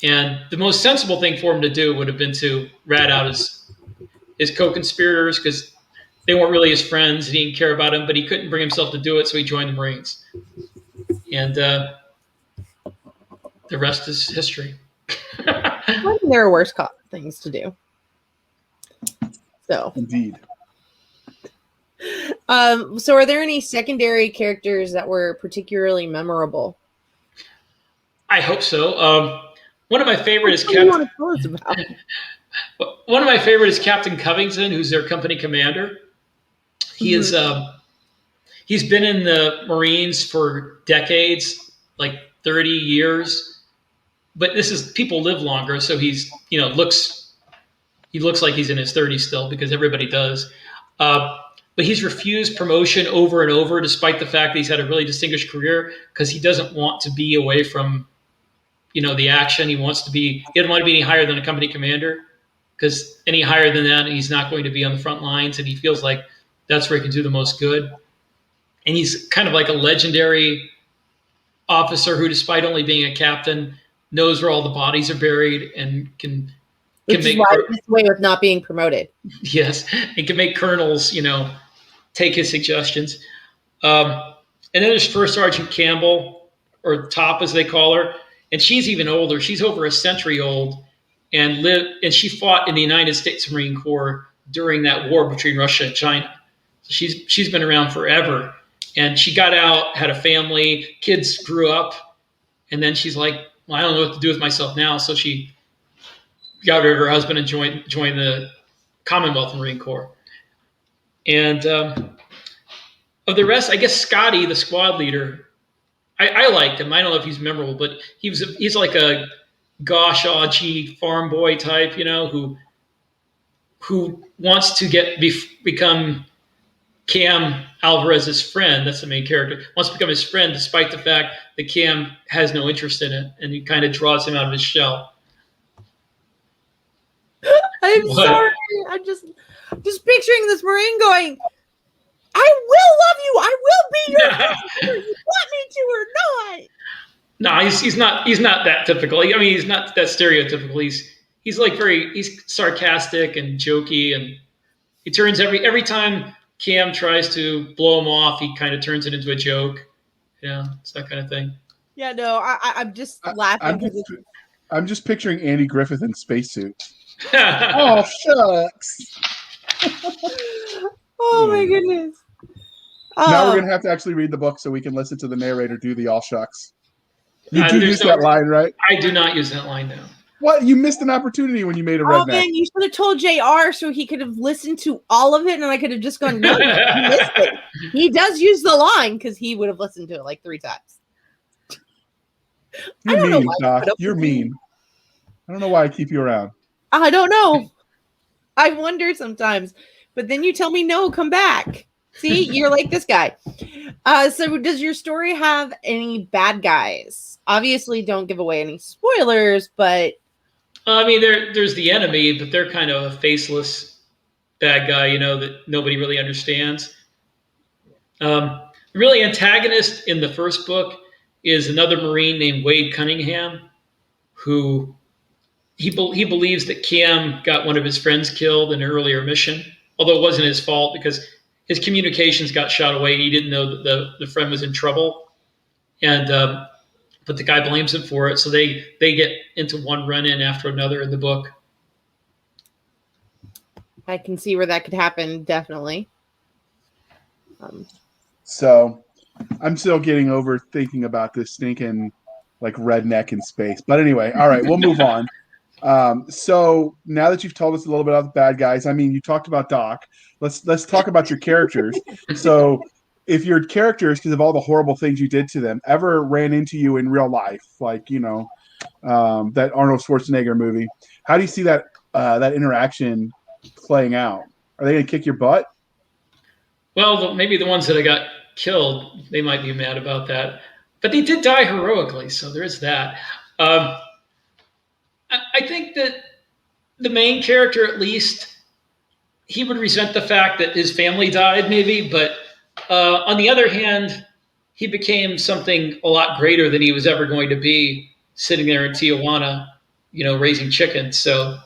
And the most sensible thing for him to do would have been to rat out his co-conspirators, because they weren't really his friends. He didn't care about them, but he couldn't bring himself to do it, so he joined the Marines. And the rest is history. There are worse things to do. So indeed. So are there any secondary characters that were particularly memorable? I hope so. One of my favorite is Captain. One of my favorite is Captain Covington, who's their company commander. He is. He's been in the Marines for decades, like 30 years. But people live longer, so he looks like he's in his 30s still, because everybody does. But he's refused promotion over and over, despite the fact that he's had a really distinguished career, because he doesn't want to be away from, the action. He doesn't want to be any higher than a company commander, because any higher than that, he's not going to be on the front lines, and he feels like that's where he can do the most good. And he's kind of like a legendary officer who, despite only being a captain, knows where all the bodies are buried and can make his way with not being promoted. Yes, and can make colonels, take his suggestions. And then there's First Sergeant Campbell, or Top as they call her, and she's even older. She's over a century old, and she fought in the United States Marine Corps during that war between Russia and China. So she's been around forever, and she got out, had a family, kids grew up, and then she's like, well, I don't know what to do with myself now. So she got rid of her husband and joined the Commonwealth Marine Corps. And of the rest, I guess Scotty, the squad leader, I liked him. I don't know if he's memorable, but he's like a gosh, gee, farm boy type, who wants to become Cam Alvarez's friend. That's the main character. Wants to become his friend, despite the fact that Cam has no interest in it, and he kind of draws him out of his shell. I'm sorry. I'm just picturing this Marine going, I will love you. I will be your friend, whether you want me to or not. No, he's not that typical. I mean, he's not that stereotypical. He's like he's sarcastic and jokey, and he turns every time Cam tries to blow him off, he kind of turns it into a joke. Yeah, it's that kind of thing. Yeah, no, I'm just laughing. I'm just picturing Andy Griffith in spacesuit. Oh, shucks. Oh, my goodness. Now we're going to have to actually read the book so we can listen to the narrator do the all shucks. You do use that line, right? I do not use that line now. What? You missed an opportunity when you made a redneck. Man, you should have told JR so he could have listened to all of it, and I could have just gone, no, you missed it. He does use the line because he would have listened to it like 3 times. You're mean, Doc. You're mean. I don't know why I keep you around. I don't know. I wonder sometimes. But then you tell me, no, come back. See, you're like this guy. So does your story have any bad guys? Obviously, don't give away any spoilers, but... I mean, there's the enemy, but they're kind of a faceless bad guy, that nobody really understands. Really, antagonist in the first book is another Marine named Wade Cunningham, who he believes that Cam got one of his friends killed in an earlier mission, although it wasn't his fault because his communications got shot away. He didn't know that the friend was in trouble, and but the guy blames him for it. So they get into one run-in after another in the book. I can see where that could happen, definitely. So I'm still getting over thinking about this stinking like redneck in space. But anyway, all right, we'll move on. So now that you've told us a little bit about the bad guys, I mean, you talked about Doc. Let's talk about your characters. So if your characters, because of all the horrible things you did to them, ever ran into you in real life, like, that Arnold Schwarzenegger movie, how do you see that interaction playing out? Are they going to kick your butt? Well, maybe the ones that I got killed, they might be mad about that. But they did die heroically, so there is that. I think that the main character, at least, he would resent the fact that his family died, maybe. But on the other hand, he became something a lot greater than he was ever going to be sitting there in Tijuana, raising chickens. So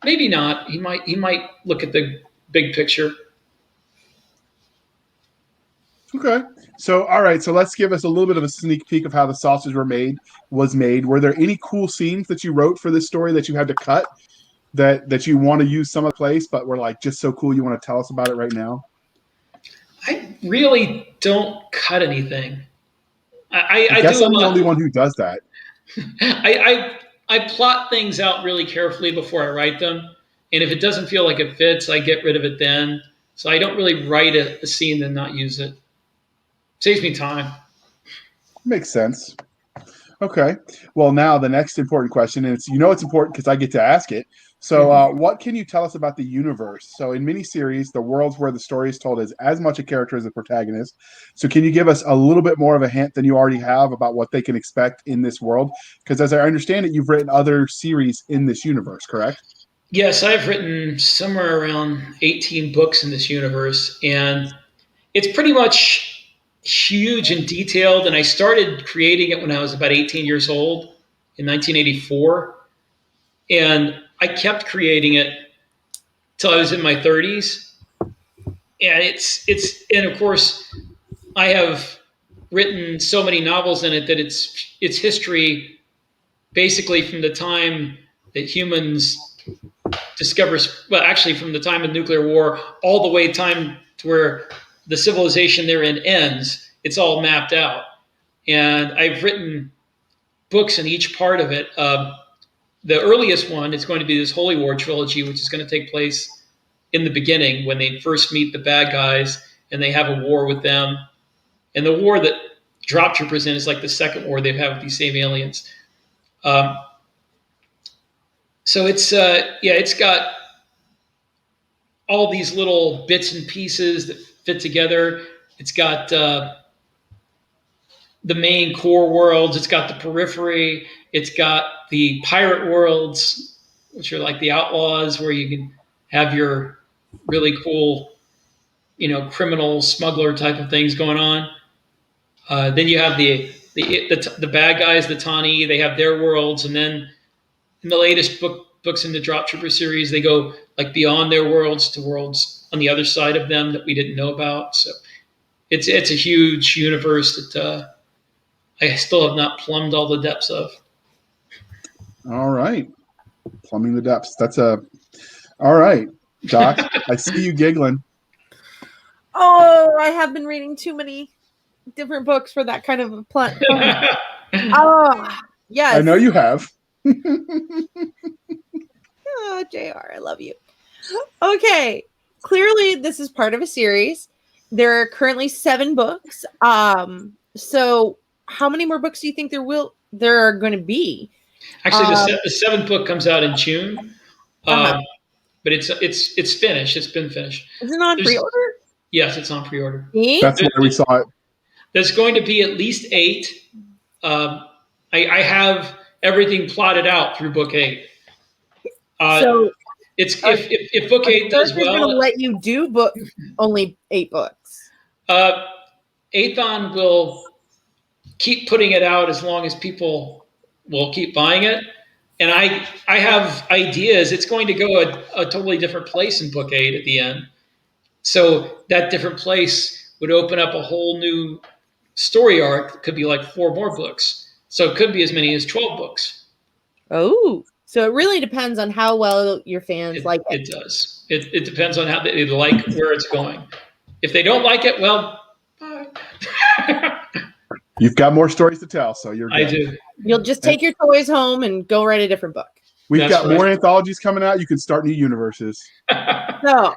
maybe not. He might look at the big picture. Okay. So, all right. So let's give us a little bit of a sneak peek of how the sausage was made. Were there any cool scenes that you wrote for this story that you had to cut that you want to use some other place, but were like just so cool you want to tell us about it right now? I really don't cut anything. I guess I'm the only one who does that. I plot things out really carefully before I write them. And if it doesn't feel like it fits, I get rid of it then. So I don't really write a scene and not use it. Saves me time. Makes sense. Okay. Well, now the next important question, and it's important because I get to ask it. So, what can you tell us about the universe? So, in miniseries, the worlds where the story is told is as much a character as a protagonist. So, can you give us a little bit more of a hint than you already have about what they can expect in this world? Because as I understand it, you've written other series in this universe, correct? Yes, I've written somewhere around 18 books in this universe, and it's pretty much huge and detailed. And I started creating it when I was about 18 years old in 1984. And I kept creating it till I was in my 30s. And and of course, I have written so many novels in it that it's history basically from the time that humans actually from the time of nuclear war all the way time to where the civilization they're in ends. It's all mapped out. And I've written books in each part of it. The earliest one is going to be this Holy War trilogy, which is going to take place in the beginning when they first meet the bad guys and they have a war with them. And the war that Drop Troopers in is like the second war they've had with these same aliens. So it's got all these little bits and pieces that fit together. It's got the main core worlds. It's got the periphery. It's got the pirate worlds, which are like the outlaws, where you can have your really cool, criminal smuggler type of things going on. Then you have the bad guys, the Tani. They have their worlds, and then in the latest books in the Drop Trooper series, they go like beyond their worlds to worlds on the other side of them that we didn't know about. So it's a huge universe that I still have not plumbed all the depths of. All right. Plumbing the depths. All right. Doc, I see you giggling. Oh, I have been reading too many different books for that kind of a plot. Oh, yes. I know you have. Oh, JR, I love you. Okay. Clearly, this is part of a series. There are currently 7 books. So how many more books do you think there will there are going to be. Actually, the seventh book comes out in June, but it's finished. It's been finished. Is it on pre-order? Yes, it's on pre-order. That's where we saw it. There's going to be at least 8. I have everything plotted out through book 8. So it's if book 8 does well, going to let you do only 8 books. Athon will keep putting it out as long as people will keep buying it. And I have ideas. It's going to go a totally different place in book 8 at the end. So that different place would open up a whole new story arc. It could be like 4 more books. So it could be as many as 12 books. Oh, so it really depends on how well your fans like it. It does. It depends on how they like where it's going. If they don't like it, well, bye. You've got more stories to tell, so you're good. I do. You'll just take your toys home and go write a different book. We've got more anthologies coming out. You can start new universes. So,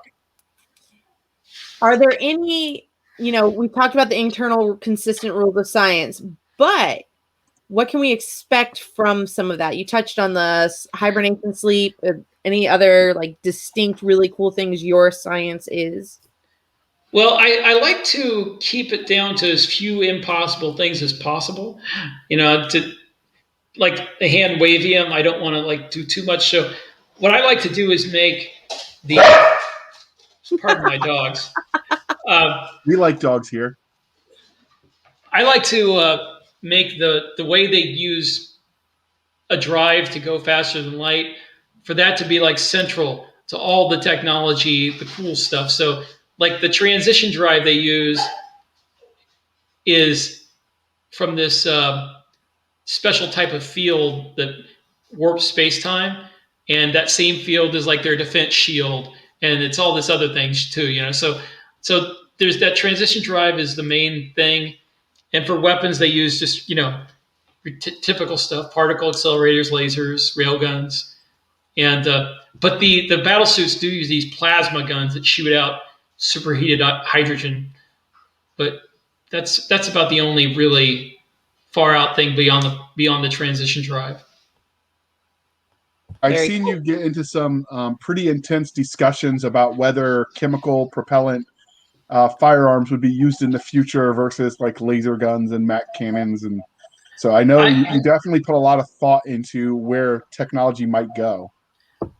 are there any, we talked about the internal consistent rules of science, but what can we expect from some of that? You touched on the hibernation sleep, any other distinct, really cool things your science is? Well, I like to keep it down to as few impossible things as possible. To like the hand wavium, I don't want to do too much. So what I like to do is make the pardon my dogs. We like dogs here. I like to make the way they use a drive to go faster than light, for that to be central to all the technology, the cool stuff. So the transition drive they use is from this special type of field that warps space-time, and that same field is their defense shield, and it's all this other things too. So there's that transition drive is the main thing, and for weapons they use just typical stuff: particle accelerators, lasers, railguns, and but the battle suits do use these plasma guns that shoot out superheated hydrogen, but that's about the only really far out thing beyond the transition drive. I've seen you get into some pretty intense discussions about whether chemical propellant firearms would be used in the future versus laser guns and Mac cannons, and so I know you definitely put a lot of thought into where technology might go.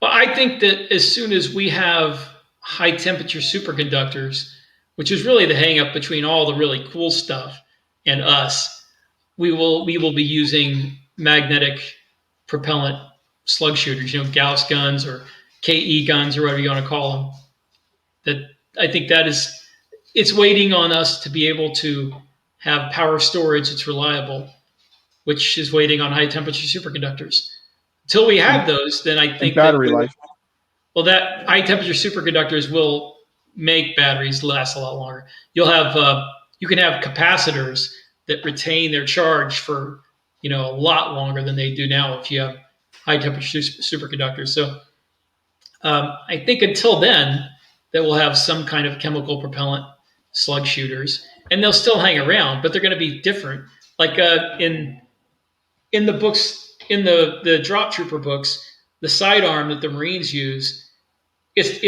Well, I think that as soon as we have high temperature superconductors, which is really the hang up between all the really cool stuff and us, we will be using magnetic propellant slug shooters, Gauss guns or KE guns or whatever you want to call them. That I think it's waiting on us to be able to have power storage that's reliable, which is waiting on high temperature superconductors. Until we have those, then I think battery life. Well, that high temperature superconductors will make batteries last a lot longer. You'll have you can have capacitors that retain their charge for a lot longer than they do now if you have high temperature superconductors. So I think until then that we'll have some kind of chemical propellant slug shooters, and they'll still hang around, but they're going to be different. In the books, in the drop trooper books, the sidearm that the Marines use, it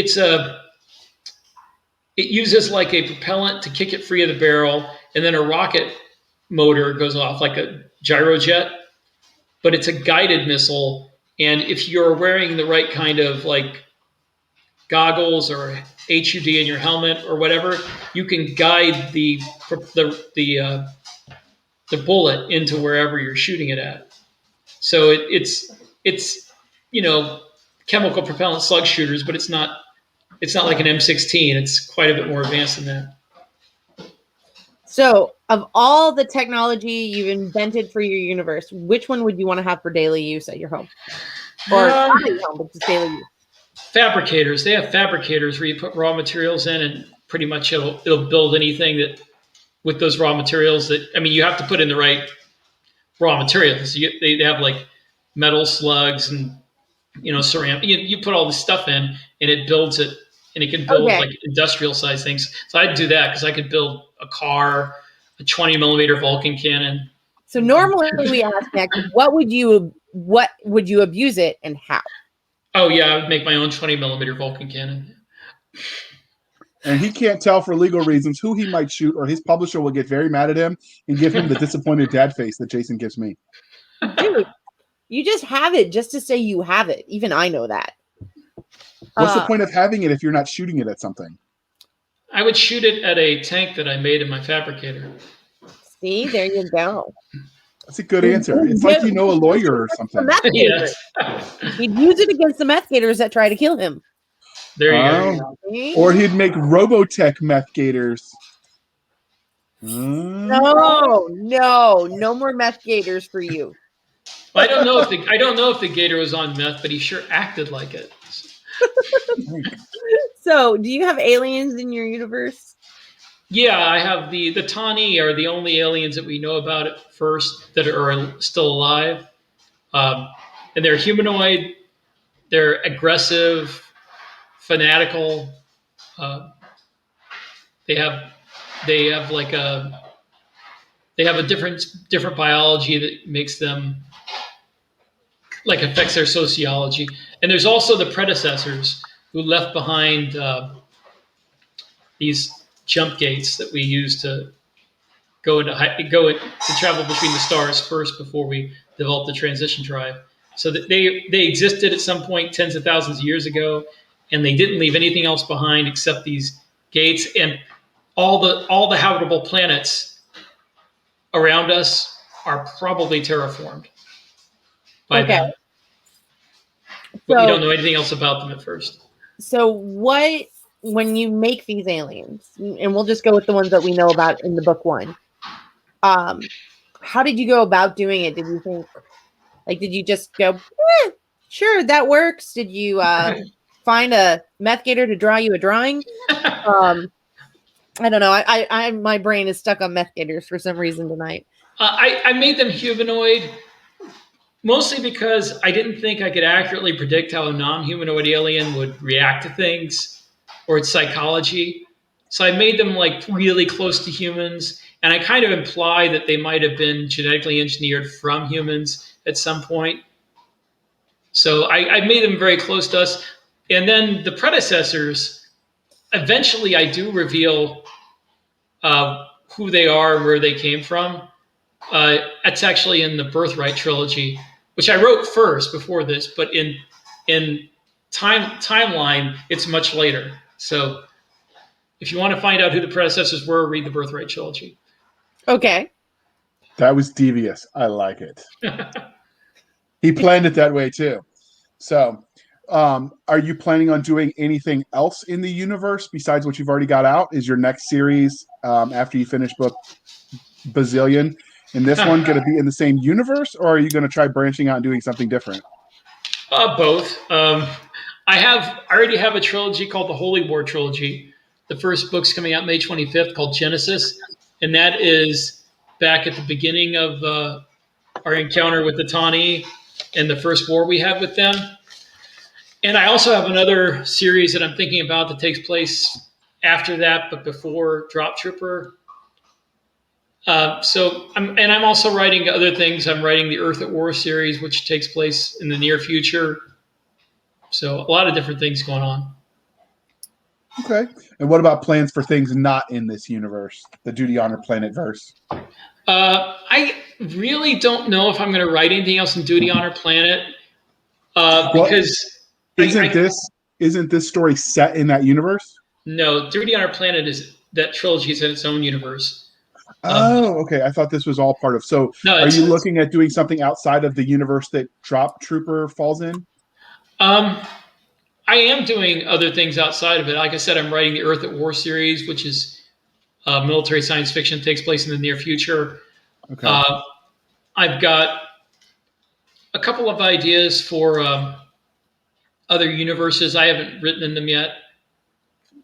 uses a propellant to kick it free of the barrel, and then a rocket motor goes off like a gyrojet, but it's a guided missile. And if you're wearing the right kind of goggles or HUD in your helmet or whatever, you can guide the bullet into wherever you're shooting it at. So it's chemical propellant slug shooters, but it's not like an M16. It's quite a bit more advanced than that. So, of all the technology you've invented for your universe, which one would you want to have for daily use at your home? Or not at your home, but just daily use? Fabricators. They have fabricators where you put raw materials in, and pretty much it'll build anything that with those raw materials. You have to put in the right raw materials. They have metal slugs and ceramic. You put all this stuff in, and it builds it, and it can build industrial size things. So I'd do that because I could build a car, a 20 millimeter Vulcan cannon. So normally we ask next, what would you abuse it and how? Oh yeah, I would make my own 20mm Vulcan cannon. And he can't tell for legal reasons who he might shoot, or his publisher will get very mad at him and give him the disappointed dad face that Jason gives me. Dude, you just have it just to say you have it. Even I know that. What's the point of having it if you're not shooting it at something? I would shoot it at a tank that I made in my fabricator. See, there you go. That's a good answer. It's like you know a lawyer or something. Yes. He'd use it against the meth gators that try to kill him. There you go. Or he'd make Robotech meth gators. No more meth gators for you. Well, I don't know if the gator was on meth, but he sure acted like it. So, do you have aliens in your universe? Yeah, I have the Tani are the only aliens that we know about at first that are still alive, and they're humanoid. They're aggressive, fanatical. They have a different biology that makes them affects their sociology. And there's also the predecessors who left behind these jump gates that we use to go to travel between the stars first before we develop the transition drive. So that they existed at some point tens of thousands of years ago, and they didn't leave anything else behind except these gates and all the habitable planets around us are probably terraformed by them. But we don't know anything else about them at first. So when you make these aliens, and we'll just go with the ones that we know about in the book one, how did you go about doing it? Did you think, did you just go, sure, that works? Did you find a meth gator to draw you a drawing? I don't know. I my brain is stuck on meth gators for some reason tonight. I made them humanoid, mostly because I didn't think I could accurately predict how a non-humanoid alien would react to things or its psychology. So I made them really close to humans, and I kind of implied that they might have been genetically engineered from humans at some point. So I made them very close to us. And then the predecessors, eventually I do reveal who they are and where they came from. That's actually in the Birthright trilogy, which I wrote first before this, but in timeline, it's much later. So if you want to find out who the predecessors were, read the Birthright trilogy. Okay. That was devious. I like it. He planned it that way too. So, are you planning on doing anything else in the universe besides what you've already got out? Is your next series, after you finish book Bazillion, and this one going to be in the same universe, or are you going to try branching out and doing something different? Both. I already have a trilogy called the Holy War trilogy. The first book's coming out May 25th, called Genesis, and that is back at the beginning of our encounter with the Tani and the first war we had with them. And I also have another series that I'm thinking about that takes place after that, but before Drop Trooper. I'm also writing other things. I'm writing the Earth at War series, which takes place in the near future. So a lot of different things going on. Okay. And what about plans for things not in this universe, the Duty Honor Planet verse? I really don't know if I'm going to write anything else in Duty Honor Planet because isn't this story set in that universe? No, Duty Honor Planet that trilogy is in its own universe. Oh, okay. I thought this was all part of. So, are you looking at doing something outside of the universe that Drop Trooper falls in? I am doing other things outside of it. Like I said, I'm writing the Earth at War series, which is military science fiction, takes place in the near future. Okay. I've got a couple of ideas for other universes. I haven't written in them yet,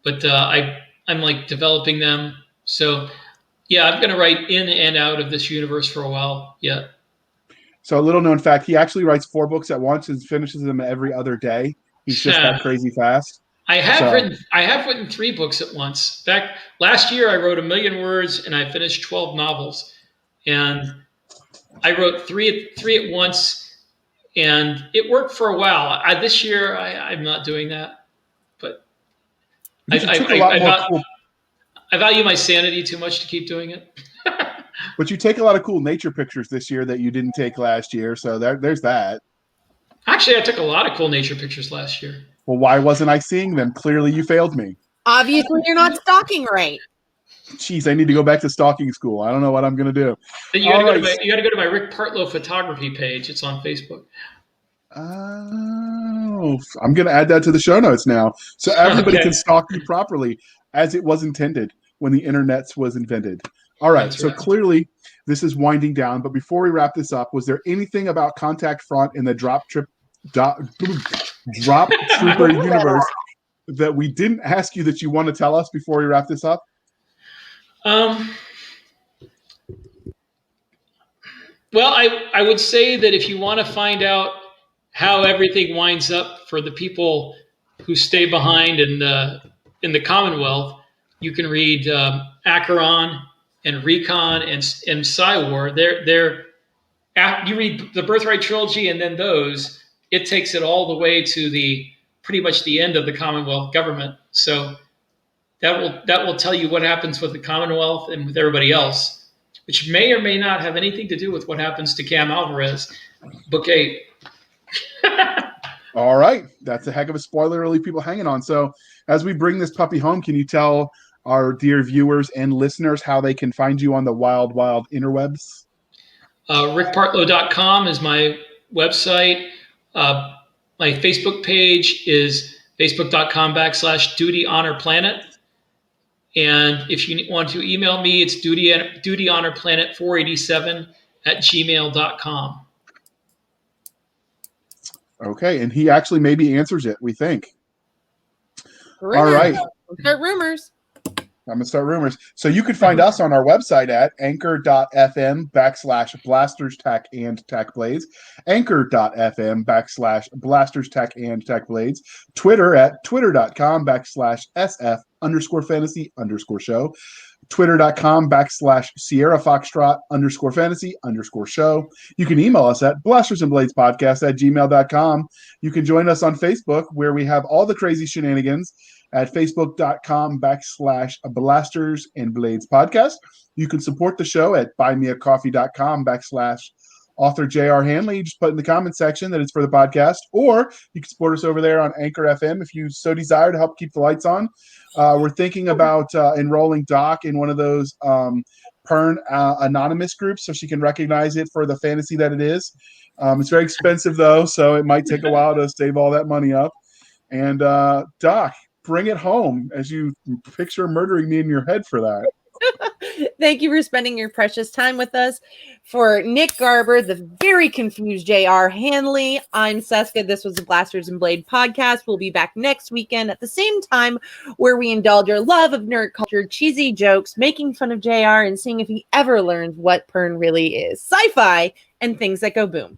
but I'm developing them. So yeah, I'm going to write in and out of this universe for a while yet. So a little known fact, he actually writes 4 books at once and finishes them every other day. He's just that crazy fast. I have written 3 books at once. In fact, last year I wrote 1,000,000 words and I finished 12 novels. And I wrote three at once, and it worked for a while. This year, I'm not doing that, but I value my sanity too much to keep doing it. But you take a lot of cool nature pictures this year that you didn't take last year, so there's that. Actually, I took a lot of cool nature pictures last year. Well, why wasn't I seeing them? Clearly, you failed me. Obviously, you're not stalking right. Jeez, I need to go back to stalking school. I don't know what I'm going to do. You got to go to my Rick Partlow photography page. It's on Facebook. Oh, I'm going to add that to the show notes now, so everybody can stalk you properly, as it was intended when the internet was invented. All right, so clearly this is winding down. But before we wrap this up, was there anything about Contact Front in the Drop Trooper universe that we didn't ask you that you want to tell us before we wrap this up? Well, I would say that if you want to find out how everything winds up for the people who stay behind in the Commonwealth, you can read Acheron and Recon and Psywar. You read the Birthright trilogy and then those. It takes it all the way to pretty much the end of the Commonwealth government. So that will tell you what happens with the Commonwealth and with everybody else, which may or may not have anything to do with what happens to Cam Alvarez. Book 8. All right. That's a heck of a spoiler to leave people hanging on. So as we bring this puppy home, can you tell our dear viewers and listeners how they can find you on the wild, wild interwebs? RickPartlow.com is my website. My Facebook page is facebook.com/dutyhonorplanet. And if you want to email me, it's dutyhonorplanet487@gmail.com. Okay, and he actually maybe answers it, we think. Rumors. All right. Start rumors. I'm going to start rumors. So you can find us on our website at anchor.fm/blasters tech and blades, anchor.fm/blasters tech and blades, Twitter at twitter.com/SF_fantasy_show, twitter.com/Sierra Foxtrot_fantasy_show. You can email us at blastersandbladespodcast@gmail.com. You can join us on Facebook, where we have all the crazy shenanigans at facebook.com/Blasters and Blades podcast. You can support the show at buymeacoffee.com/author J.R. Handley. Just put in the comment section that it's for the podcast, or you can support us over there on Anchor FM if you so desire to help keep the lights on. We're thinking about enrolling Doc in one of those Pern anonymous groups so she can recognize it for the fantasy that it is. It's very expensive, though, so it might take a while to save all that money up. And Doc, bring it home as you picture murdering me in your head for that. Thank you for spending your precious time with us. For Nick Garber, the very confused J.R. Handley, I'm Cisca. This was the Blasters and Blade podcast. We'll be back next weekend at the same time, where we indulge our love of nerd culture, cheesy jokes, making fun of J.R., and seeing if he ever learns what Pern really is, sci-fi, and things that go boom.